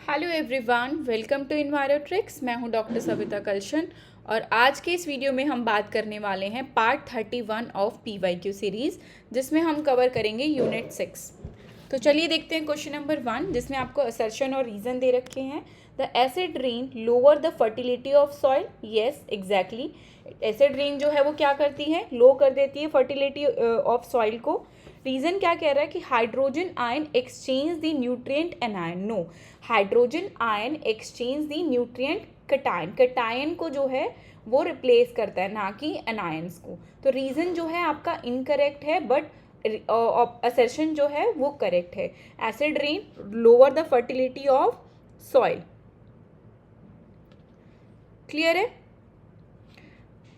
Hello everyone, welcome to Envirotrics. मैं हूं doctor Savita कलशन और आज के इस वीडियो में हम बात करने वाले हैं पार्ट 31 ऑफ PYQ सीरीज़, जिसमें हम कवर करेंगे यूनिट 6। तो चलिए देखते हैं क्वेश्चन नंबर 1, जिसमें आपको असर्शन और रीज़न दे रखे हैं। The acid rain lower the fertility of soil. Yes, exactly. Acid rain जो है वो क्या करती है, लो कर देती है फर्टिलिटी ऑफ सॉइल को। रीज़न क्या कह रहा है कि hydrogen ion exchange the nutrient anion. No, hydrogen ion exchange the nutrient cation. Cation को जो है वो रिप्लेस करता है, ना कि एनायंस को। तो रीज़न जो है आपका इनकरेक्ट है, बट असर्शन जो है वो करेक्ट है। Acid rain lower the fertility of soil. Clear है।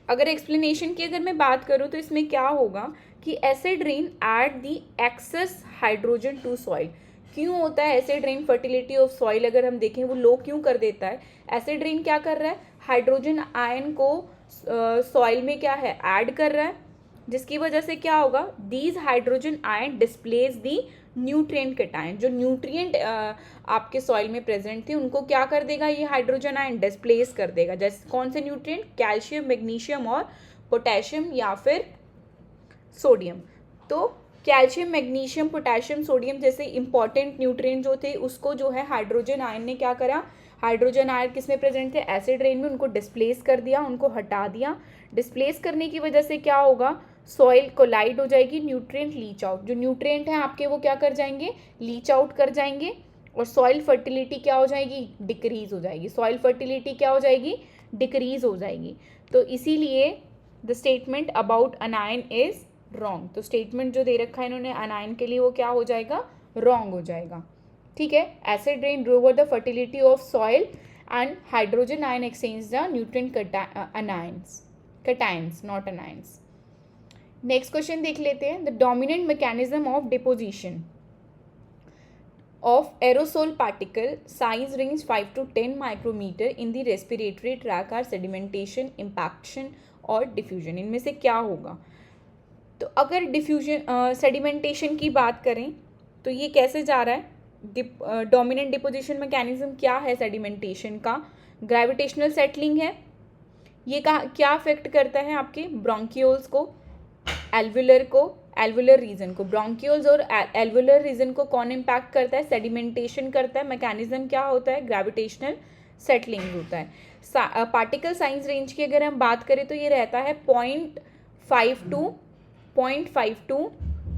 अगर एक्सप्लेनेशन की मैं बात करूँ तो इसमें क्या होगा कि acid rain add the excess hydrogen to soil. क्यों होता है acid rain fertility of soil, अगर हम देखें वो लो क्यों कर देता है? एसिड रेन क्या कर रहा है, हाइड्रोजन आयन को सॉइल में क्या है, ऐड कर रहा है, जिसकी वजह से क्या होगा, these hydrogen ion displace the nutrient cation. जो न्यूट्रिएंट आपके सॉइल में प्रेजेंट थे उनको क्या कर देगा, ये हाइड्रोजन आयन डिस्प्लेस कर देगा। जैसे कौन से न्यूट्रिएंट, कैल्शियम, मैग्नीशियम और पोटेशियम या फिर सोडियम। तो कैल्शियम, मैग्नीशियम, पोटेशियम, सोडियम जैसे इंपॉर्टेंट न्यूट्रिएंट जो थे उसको जो है हाइड्रोजन आयन ने क्या करा, हाइड्रोजन आयन किस में प्रेजेंट थे, एसिड रेन में, उनको डिस्प्लेस कर दिया, उनको हटा दिया। डिस्प्लेस करने की वजह से क्या होगा, सॉइल कोलाइड हो जाएगी, न्यूट्रिएंट लीच आउट। जो न्यूट्रिएंट हैं आपके वो क्या कर जाएंगे, लीच आउट कर जाएंगे, और सॉइल फर्टिलिटी क्या हो जाएगी, डिक्रीज हो जाएगी। सॉइल फर्टिलिटी क्या हो जाएगी, डिक्रीज हो जाएगी। तो इसीलिए the statement about अनायन is wrong. तो स्टेटमेंट जो दे रखा है इन्होंने अनायन के लिए वो क्या हो जाएगा, रॉन्ग हो जाएगा। ठीक है। Acid rain lower the fertility of soil and hydrogen ion exchange the nutrient cations, not anions. Next question देख लेते हैं। The dominant mechanism of deposition of aerosol particle size range 5 to 10 micrometer in the respiratory tract are sedimentation, impaction और diffusion। इनमें से क्या होगा? तो अगर डिफ्यूजन सेडिमेंटेशन की बात करें तो ये कैसे जा रहा है, डोमिनेंट डिपोजिशन मैकेनिज्म क्या है सेडिमेंटेशन का, ग्रेविटेशनल सेटलिंग है। ये क्या अफेक्ट करता है आपके ब्रोंकियोल्स को, एल्वुलर को, एल्वुलर रीजन को। ब्रोंकियोल्स और एल्वुलर रीजन को कौन इम्पैक्ट करता है, सेडिमेंटेशन करता है। मैकेनिज्म क्या होता है, ग्रेविटेशनल सेटलिंग होता है। पार्टिकल साइज रेंज की अगर हम बात करें तो ये रहता है 0.5 to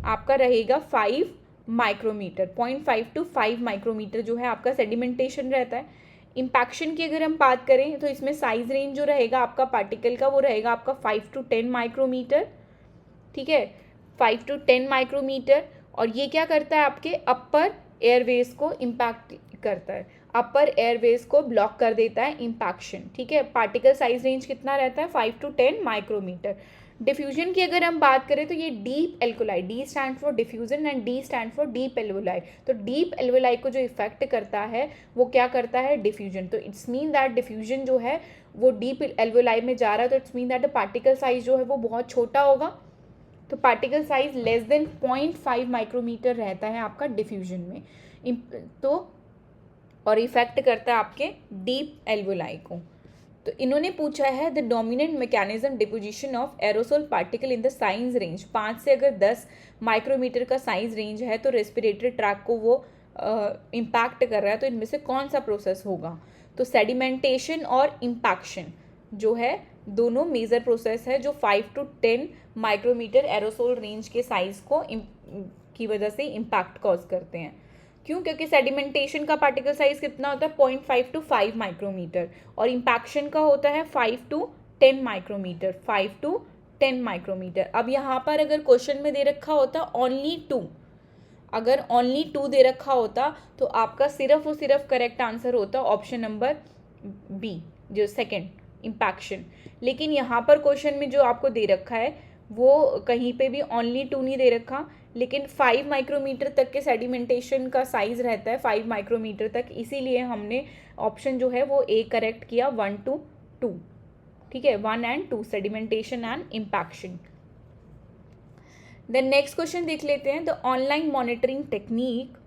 आपका रहेगा 5 माइक्रोमीटर। 0.5 to 5 माइक्रोमीटर जो है आपका सेडिमेंटेशन रहता है। इम्पैक्शन की अगर हम बात करें तो इसमें साइज रेंज जो रहेगा आपका पार्टिकल का वो रहेगा आपका 5 to 10 माइक्रोमीटर। ठीक है, 5 to 10 माइक्रोमीटर। और ये क्या करता है, आपके अपर एयरवेज को इम्पैक्ट करता है, अपर एयरवेज को ब्लॉक कर देता है इम्पैक्शन। ठीक है। पार्टिकल साइज रेंज कितना रहता है, 5 to 10 माइक्रोमीटर। डिफ्यूजन की अगर हम बात करें तो ये deep alveoli, D stand for diffusion and D stand for deep alveoli. तो डीप एल्वुलाई को जो इफेक्ट करता है वो क्या करता है, डिफ्यूजन। तो इट्स मीन दैट डिफ्यूजन जो है वो डीप एल्वुलाई में जा रहा है, तो it's mean that the particle size जो है वो बहुत छोटा होगा। तो particle size less than 0.5 micrometre रहता है आपका डिफ्यूजन में। तो और इफेक्ट करता है आपके डीप एल्वुलाई को। तो इन्होंने पूछा है the dominant mechanism deposition of aerosol particle in the size range. 5 से अगर 10 माइक्रोमीटर का साइज रेंज है तो रेस्पिरेटरी ट्रैक को वो इम्पैक्ट कर रहा है। तो इनमें से कौन सा प्रोसेस होगा? तो सेडिमेंटेशन और इम्पैक्शन जो है दोनों मेजर प्रोसेस है जो 5 to 10 माइक्रोमीटर एरोसोल रेंज के साइज को की वजह से इम्पैक्ट कॉज करते हैं। क्यों? क्योंकि सेडिमेंटेशन का पार्टिकल साइज कितना होता है, 0.5 to 5 माइक्रोमीटर, और इम्पैक्शन का होता है 5 to 10 माइक्रोमीटर, 5 to 10 माइक्रोमीटर। अब यहाँ पर अगर क्वेश्चन में दे रखा होता ओनली 2, अगर ओनली 2 दे रखा होता तो आपका सिर्फ और सिर्फ करेक्ट आंसर होता ऑप्शन नंबर बी, जो सेकेंड, इम्पैक्शन। लेकिन यहाँ पर क्वेश्चन में जो आपको दे रखा है वो कहीं पे भी ओनली 2 नहीं दे रखा, लेकिन 5 माइक्रोमीटर तक के सेडिमेंटेशन का साइज रहता है, 5 माइक्रोमीटर तक। इसीलिए हमने ऑप्शन जो है वो ए करेक्ट किया, 1 to 2। ठीक है, 1 and 2, sedimentation and impaction. Then next question देख लेते हैं। The online monitoring technique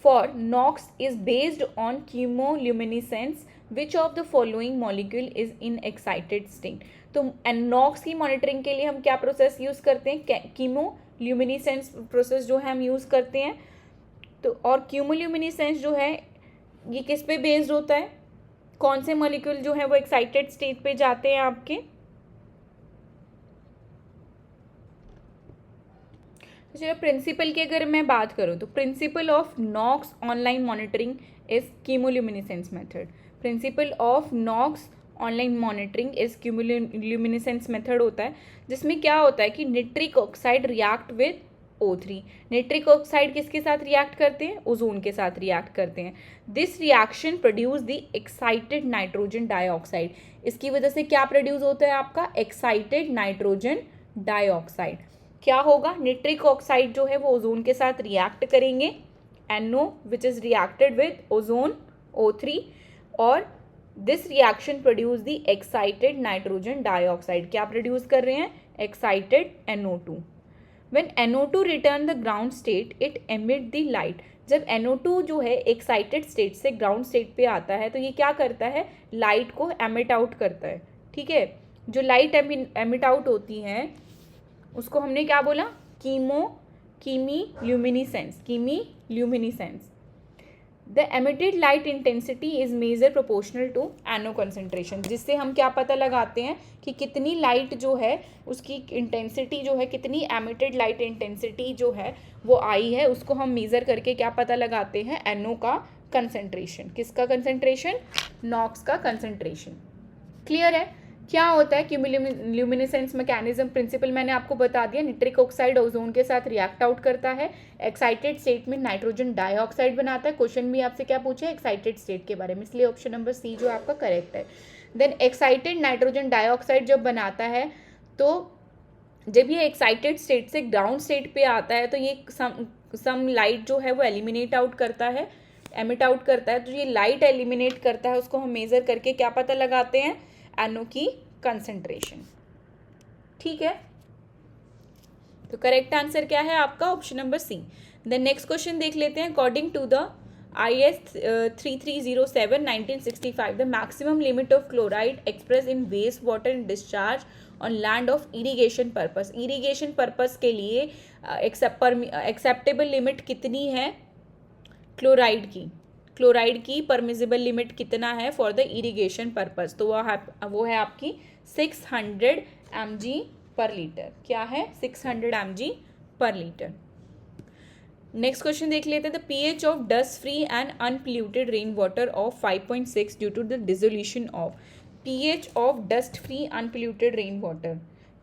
for NOx is based on chemiluminescence which of the following molecule is in excited state. तो नॉक्स की मॉनिटरिंग के लिए हम क्या प्रोसेस यूज़ करते हैं, कीमोल्यूमिनेसेंस प्रोसेस जो है हम यूज़ करते हैं। तो और कीमोल्यूमिनेसेंस जो है ये किस पे बेस्ड होता है, कौन से मॉलिक्यूल जो है वो एक्साइटेड स्टेट पे जाते हैं आपके। तो चलो प्रिंसिपल की अगर मैं बात करूँ तो principle of NOx online monitoring is chemiluminescence method. Principle of NOx online monitoring is chemiluminescence method होता है, जिसमें क्या होता है कि nitric oxide react with O3। Nitric oxide किसके साथ रिएक्ट करते हैं, ओजोन के साथ रिएक्ट करते हैं। This reaction produce the excited nitrogen dioxide. इसकी वजह से क्या प्रोड्यूस होता है आपका, एक्साइटेड नाइट्रोजन डाइऑक्साइड। क्या होगा, निट्रिक ऑक्साइड जो है वो ओजोन के साथ रिएक्ट करेंगे, NO which is reacted with ozone O3, और this reaction produce the excited nitrogen dioxide. क्या प्रोड्यूस कर रहे हैं, excited NO2। When NO2 return the ground state, it emit the light। जब NO2 जो है एक्साइटेड स्टेट से ग्राउंड स्टेट पे आता है तो ये क्या करता है, लाइट को एमिट आउट करता है। ठीक है, जो लाइट एमिट आउट होती है उसको हमने क्या बोला, chemiluminescence. The emitted light intensity is measure proportional to NO concentration, जिससे हम क्या पता लगाते हैं कि कितनी लाइट जो है उसकी इंटेंसिटी जो है, कितनी एमिटेड लाइट इंटेंसिटी जो है वो आई है, उसको हम मेज़र करके क्या पता लगाते हैं, NO का कंसेंट्रेशन। किसका कंसेंट्रेशन, नॉक्स का कंसेंट्रेशन। क्लियर है क्या होता है कीमोल्यूमिनेसेंस मैकेनिज्म। प्रिंसिपल मैंने आपको बता दिया, निट्रिक ऑक्साइड ओजोन के साथ रिएक्ट आउट करता है, एक्साइटेड स्टेट में नाइट्रोजन डाइऑक्साइड बनाता है। क्वेश्चन भी आपसे क्या पूछे, एक्साइटेड स्टेट के बारे में, इसलिए ऑप्शन नंबर सी जो आपका करेक्ट है। देन एक्साइटेड नाइट्रोजन डाइऑक्साइड जब बनाता है तो जब ये एक्साइटेड स्टेट से ग्राउंड स्टेट पे आता है तो ये सम लाइट जो है वो एलिमिनेट आउट करता है, एमिट आउट करता है। तो ये लाइट एलिमिनेट करता है, उसको हम मेज़र करके क्या पता लगाते हैं, NO की कंसेंट्रेशन। ठीक है, तो करेक्ट आंसर क्या है आपका, option number C. Then next question देख लेते हैं। According to the IS 3307 1965 the maximum limit of chloride express in waste water in discharge on land of irrigation purpose. Irrigation purpose के लिए एक्सेप्टेबल लिमिट कितनी है क्लोराइड की permissible limit कितना है फॉर द इरीगेशन पर्पस, तो वो है आपकी 600 mg पर लीटर। क्या है, 600 mg पर लीटर। नेक्स्ट क्वेश्चन देख लेते हैं। The pH of dust free and unpolluted rain water of 5.6 due to the dissolution of. pH of dust free unpolluted rain water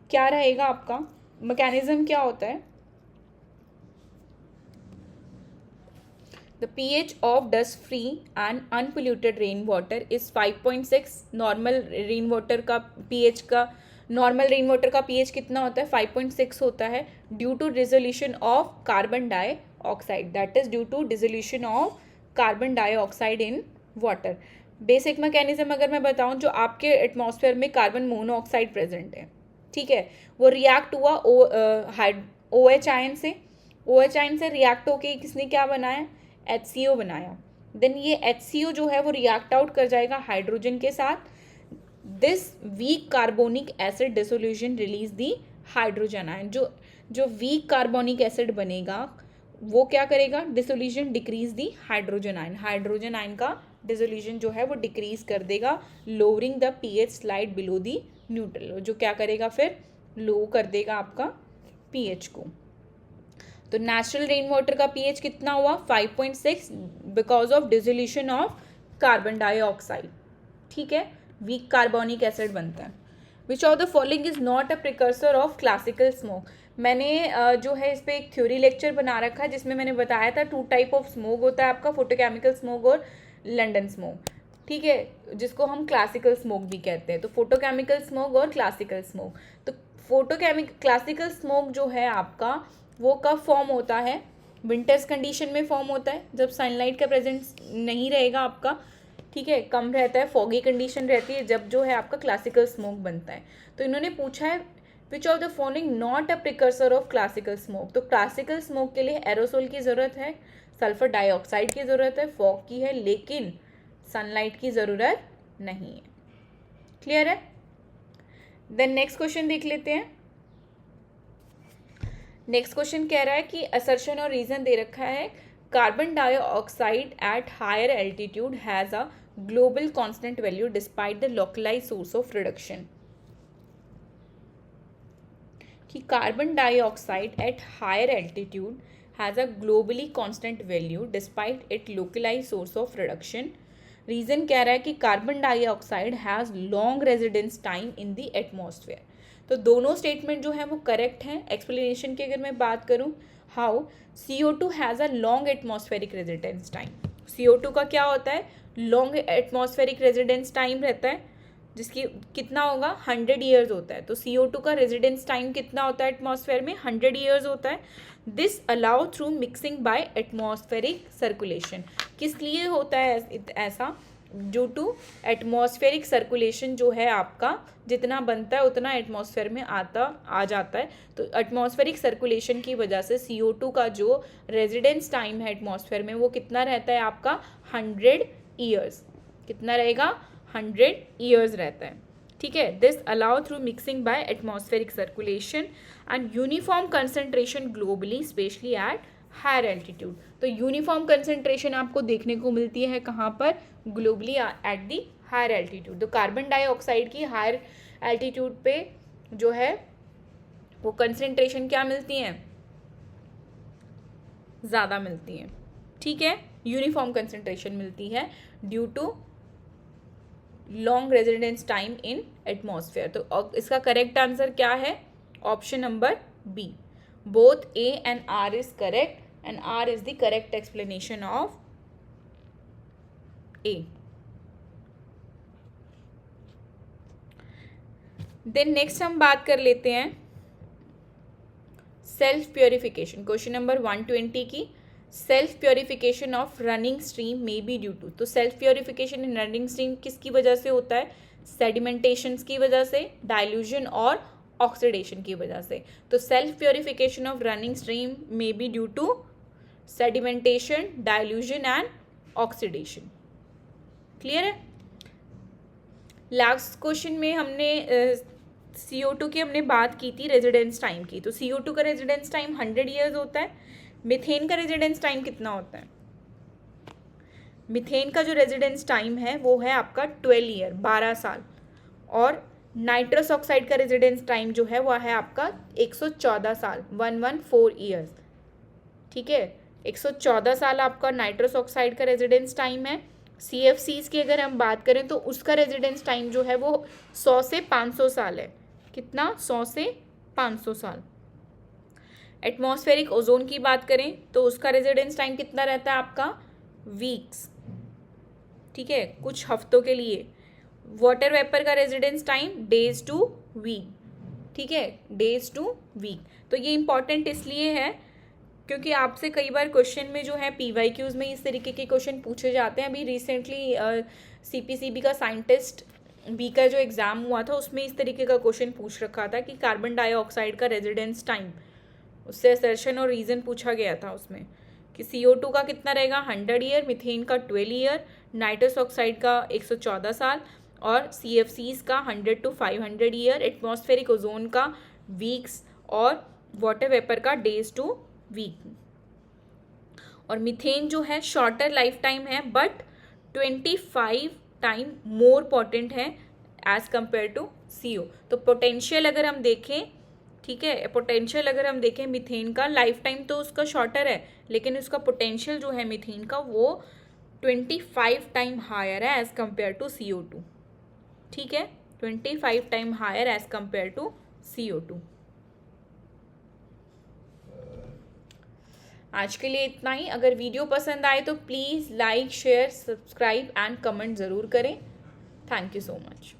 क्या रहेगा आपका, मैकेनिज्म क्या होता है। The pH of dust free and unpolluted rainwater is 5.6। Normal rain water का pH कितना होता है, 5.6 होता है, due to dissolution of carbon dioxide, that is due to dissolution of carbon dioxide in water. Basic mechanism अगर मैं बताऊं, जो आपके एटमॉस्फेयर में कार्बन मोनोऑक्साइड प्रेजेंट है, ठीक है, वो रिएक्ट हुआ OH आयन से, OH आयन से रिएक्ट होके किसने क्या बनाया, HCO बनाया। देन ये HCO जो है वो रिएक्ट आउट कर जाएगा हाइड्रोजन के साथ। This weak carbonic acid dissolution release the hydrogen ion. जो वीक कार्बोनिक एसिड बनेगा वो क्या करेगा, dissolution decrease the hydrogen ion. Hydrogen ion का डिसोल्यूशन जो है वो डिक्रीज कर देगा, lowering the pH slide below the neutral, जो क्या करेगा फिर लो कर देगा आपका pH को। तो नेचुरल रेन वाटर का pH कितना हुआ, 5.6 because of dissolution of carbon dioxide. ठीक है, वीक कार्बोनिक एसिड बनता है। विच of the following is not a precursor of classical smoke. मैंने जो है इस पर एक थ्योरी लेक्चर बना रखा है जिसमें मैंने बताया था 2 टाइप ऑफ स्मोक होता है आपका, फोटोकेमिकल स्मोक और लंडन स्मोक। ठीक है, जिसको हम क्लासिकल स्मोक भी कहते हैं। तो फोटोकेमिकल स्मोक और क्लासिकल स्मोक। तो क्लासिकल स्मोक जो है आपका वो कब फॉर्म होता है, विंटर्स कंडीशन में फॉर्म होता है, जब सनलाइट का प्रेजेंस नहीं रहेगा आपका, ठीक है, कम रहता है, फॉगी कंडीशन रहती है, जब जो है आपका क्लासिकल स्मोक बनता है। तो इन्होंने पूछा है विच of the following not a precursor of classical smoke. तो क्लासिकल स्मोक के लिए एरोसोल की ज़रूरत है, सल्फर डाइऑक्साइड की ज़रूरत है, फॉग की है, लेकिन सनलाइट की ज़रूरत नहीं है। क्लियर है? देन नेक्स्ट क्वेश्चन देख लेते हैं। नेक्स्ट क्वेश्चन कह रहा है कि असर्शन और रीजन दे रखा है, carbon dioxide at higher altitude has a global constant value despite the localized source of reduction. कि carbon dioxide at higher altitude has a globally constant value despite it localized source of reduction. Reason कह रहा है कि carbon dioxide has long residence time in the atmosphere. तो दोनों statement जो है वो करेक्ट हैं। एक्सप्लेनेशन की अगर मैं बात करूं, how CO2 has a long atmospheric residence time. CO2 का क्या होता है? लॉन्ग एटमॉस्फेरिक रेजिडेंस टाइम रहता है, जिसकी कितना होगा? 100 ईयर्स होता है। तो CO2 का रेजिडेंस टाइम कितना होता है एटमॉस्फेयर में? 100 ईयर्स होता है। This allow through mixing by atmospheric circulation. किस लिए होता है ऐसा? ड्यू टू एटमॉस्फेरिक सर्कुलेशन जो है आपका जितना बनता है उतना एटमॉस्फेयर में आ जाता है। तो एटमॉस्फेरिक सर्कुलेशन की वजह से CO2 का जो रेजिडेंस टाइम है एटमॉस्फेयर में वो कितना रहता है आपका? 100 ईयर्स। कितना रहेगा? 100 ईयर्स रहता है। ठीक है। This allow through mixing by atmospheric circulation and uniform concentration globally specially at higher altitude. तो यूनिफॉर्म कंसंट्रेशन आपको देखने को मिलती है कहाँ पर? Globally at the higher altitude. तो कार्बन डाइऑक्साइड की हायर एल्टीट्यूड पे जो है वो कंसंट्रेशन क्या मिलती है? ज़्यादा मिलती है। ठीक है, यूनिफॉर्म कंसंट्रेशन मिलती है due to long residence time in atmosphere. तो इसका करेक्ट आंसर क्या है? Option number B. Both A and R is correct and R is the correct explanation of A. Then next हम बात कर लेते हैं सेल्फ प्योरिफिकेशन। क्वेश्चन नंबर 120 की, self purification of running stream may be due to. तो self purification in running stream किसकी वजह से होता है? सेडिमेंटेशन की वजह से, डाइल्यूजन और ऑक्सीडेशन की वजह से। तो self purification of running stream may be due to sedimentation, dilution and oxidation. Clear है? लास्ट क्वेश्चन में हमने CO2 की हमने बात की थी रेजिडेंस टाइम की। तो CO2 का रेजिडेंस टाइम 100 ईयर्स होता है। मीथेन का रेजिडेंस टाइम कितना होता है? मीथेन का जो रेजिडेंस टाइम है वो है आपका 12 ईयर, 12 साल। और नाइट्रस ऑक्साइड का रेजिडेंस टाइम जो है वह है आपका 114 साल, 114 ईयर्स। ठीक है, 114 साल आपका नाइट्रस ऑक्साइड का रेजिडेंस टाइम है। CFCs की अगर हम बात करें तो उसका रेजिडेंस टाइम जो है वो 100 से 500 साल है। कितना? 100 से 500 साल। एटमॉस्फेरिक ओजोन की बात करें तो उसका रेजिडेंस टाइम कितना रहता है आपका? वीक्स। ठीक है, कुछ हफ्तों के लिए। वाटर वेपर का residence time days to week. ठीक है, डेज टू वीक। तो ये इंपॉर्टेंट इसलिए है क्योंकि आपसे कई बार क्वेश्चन में जो है PYQs में इस तरीके के क्वेश्चन पूछे जाते हैं। अभी रिसेंटली CPCB का साइंटिस्ट बी का जो एग्ज़ाम हुआ था उसमें इस तरीके का क्वेश्चन पूछ रखा था कि कार्बन डाइऑक्साइड का रेजिडेंस टाइम, उससे असर्शन और रीज़न पूछा गया था उसमें कि CO2 का कितना रहेगा? 100 ईयर, मीथेन का 12 ईयर, नाइट्रस ऑक्साइड का 114 साल और CFCs का 100 to 500 ईयर, एटमॉस्फेरिक ओजोन का वीक्स और वाटर वेपर का डेज टू वीक। और मीथेन जो है शॉर्टर लाइफ टाइम है बट 25 टाइम मोर पोटेंट है एज कंपेयर टू CO। तो पोटेंशियल अगर हम देखें, ठीक है, पोटेंशियल अगर हम देखें मीथेन का, लाइफ टाइम तो उसका शॉर्टर है लेकिन उसका पोटेंशियल जो है मीथेन का वो 25 टाइम हायर है एज कंपेयर टू CO2। ठीक है, 25 time higher as compare to CO2। आज के लिए इतना ही। अगर वीडियो पसंद आए तो please like, share, subscribe and comment ज़रूर करें। Thank you so much.